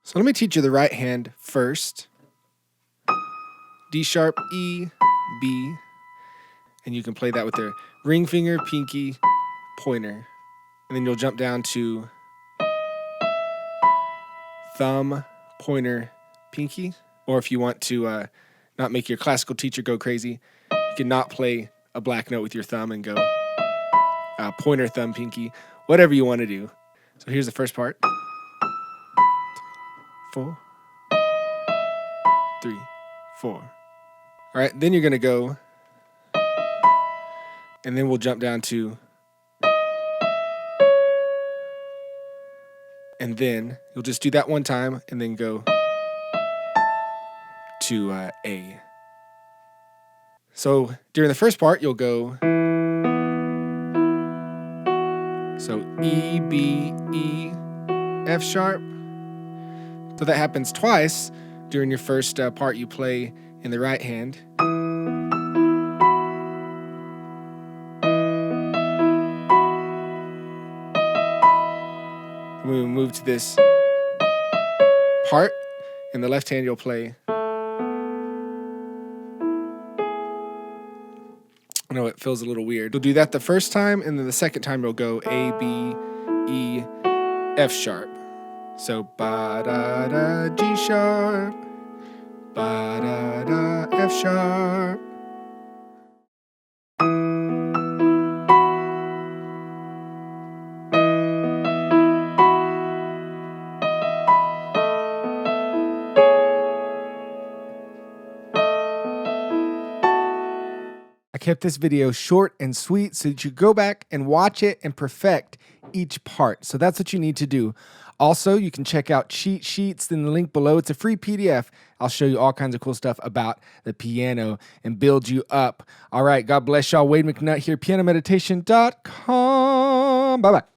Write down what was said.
So let me teach you the right hand first. D sharp, E, B. And you can play that with the ring finger, pinky, pointer. And then you'll jump down to thumb, pointer, pinky. Or if you want to not make your classical teacher go crazy, you can not play a black note with your thumb and go pointer, thumb, pinky, whatever you want to do. So here's the first part. 4, 3, 4. All right, then you're going to go, and then we'll jump down to, and then you'll just do that one time, and then go to A. So during the first part, you'll go, so E, B, E, F sharp. So that happens twice during your first part you play in the right hand. When we move to this part, in the left hand you'll play. I know it feels a little weird. You'll do that the first time, and then the second time you'll go A, B, E, F sharp. So ba da da G sharp, ba da da F sharp. I kept this video short and sweet so that you go back and watch it and perfect each part. So that's what you need to do. Also, you can check out cheat sheets in the link below. It's a free PDF. I'll show you all kinds of cool stuff about the piano and build you up. All right, God bless y'all. Wade McNutt here, pianomeditation.com. Bye-bye.